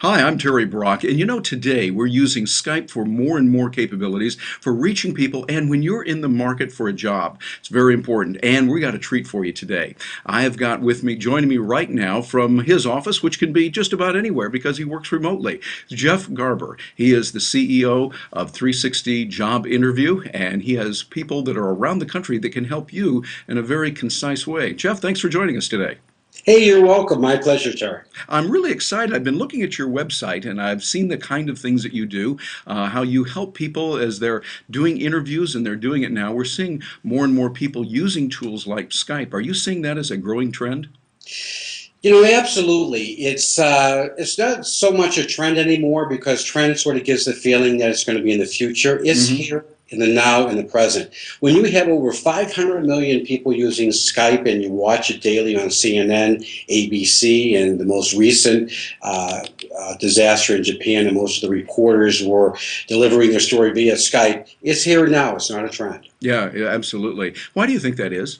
Hi, I'm Terry Brock, and today we're using Skype for more and more capabilities for reaching people. And when you're in the market for a job, it's very important. And we got a treat for you today. I have got with me, joining me right now from his office, which can be just about anywhere because he works remotely, Jeff Garber. He is the CEO of 360 Job Interview, and he has people that are around the country that can help you in a very concise way. Jeff, thanks for joining us today. Hey, you're welcome. My pleasure, Terry. I'm really excited. I've been looking at your website and I've seen the kind of things that you do, how you help people as they're doing interviews, and they're doing it now. We're seeing more and more people using tools like Skype. Are you seeing that as a growing trend? Absolutely. It's not so much a trend anymore because trend sort of gives the feeling that it's going to be in the future. It's Hmm. here in the now, in the present. When you have over 500 million people using Skype and you watch it daily on CNN, ABC, and the most recent disaster in Japan, and most of the reporters were delivering their story via Skype, it's here now. It's not a trend. Yeah, yeah, absolutely. Why do you think that is?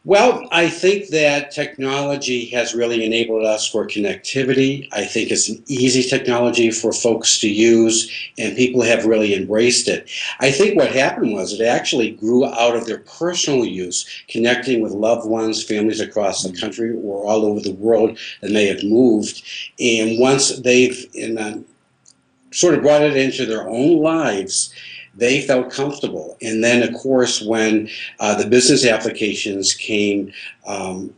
Well, I think that technology has really enabled us for connectivity. I think it's an easy technology for folks to use, and people have really embraced it. I think what happened was it actually grew out of their personal use, connecting with loved ones, families across the country or all over the world that may have moved. And once sort of brought it into their own lives, they felt comfortable. And then, of course, when the business applications came, as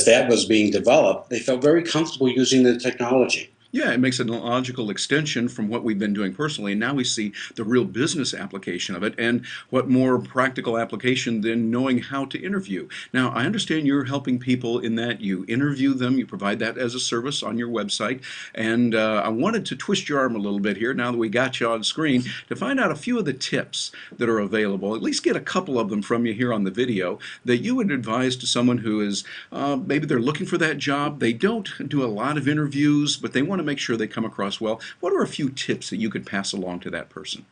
that was being developed, they felt very comfortable using the technology. Yeah, it makes it a logical extension from what we've been doing personally. And now we see the real business application of it. And what more practical application than knowing how to interview? Now, I understand you're helping people in that you interview them, you provide that as a service on your website. And I wanted to twist your arm a little bit here, now that we got you on screen, to find out a few of the tips that are available, at least get a couple of them from you here on the video, that you would advise to someone who is maybe they're looking for that job. They don't do a lot of interviews, but they want to make sure they come across well. What are a few tips that you could pass along to that person?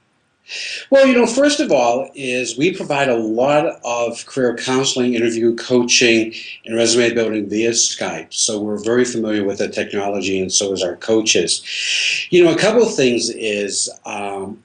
Well, first of all, is we provide a lot of career counseling, interview coaching, and resume building via Skype. So we're very familiar with the technology, and so is our coaches. A couple of things is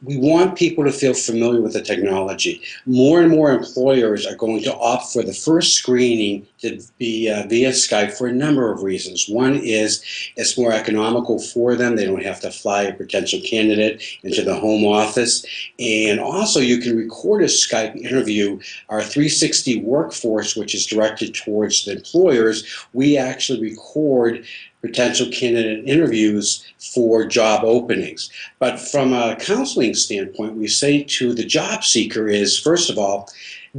we want people to feel familiar with the technology. More and more employers are going to opt for the first screening to be via Skype for a number of reasons. One is it's more economical for them. They don't have to fly a potential candidate into the home office. And also, you can record a Skype interview. Our 360 workforce, which is directed towards the employers, we actually record potential candidate interviews for job openings. But from a counseling standpoint, we say to the job seeker is, first of all,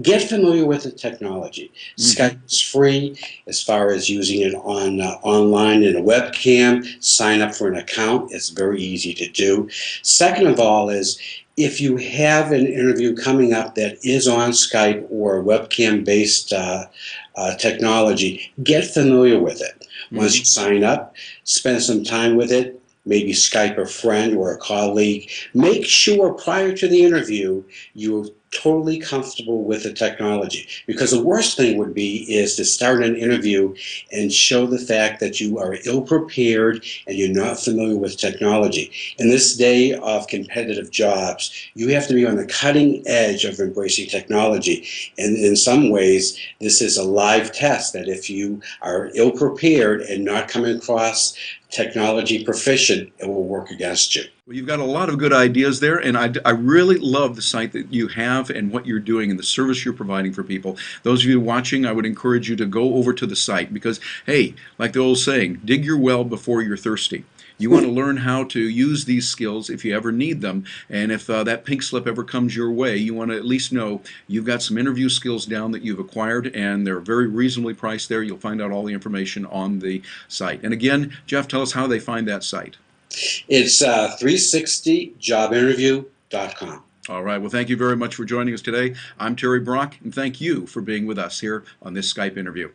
get familiar with the technology. Hmm. Skype is free as far as using it on online in a webcam. Sign up for an account. It's very easy to do. Second of all is if you have an interview coming up that is on Skype or webcam-based technology, get familiar with it. Once you Hmm. sign up, spend some time with it, maybe Skype a friend or a colleague. Make sure prior to the interview you're totally comfortable with the technology, because the worst thing would be is to start an interview and show the fact that you are ill prepared and you're not familiar with technology. In this day of competitive jobs, you have to be on the cutting edge of embracing technology, and in some ways this is a live test that if you are ill prepared and not coming across technology proficient, it will work against you. Well, you've got a lot of good ideas there, and I really love the site that you have and what you're doing and the service you're providing for people. Those of you watching, I would encourage you to go over to the site because, hey, like the old saying, dig your well before you're thirsty. You want to learn how to use these skills if you ever need them, and if that pink slip ever comes your way, you want to at least know you've got some interview skills down that you've acquired, and they're very reasonably priced there. You'll find out all the information on the site. And again, Jeff, tell us how they find that site. It's 360jobinterview.com. All right. Well, thank you very much for joining us today. I'm Terry Brock, and thank you for being with us here on this Skype interview.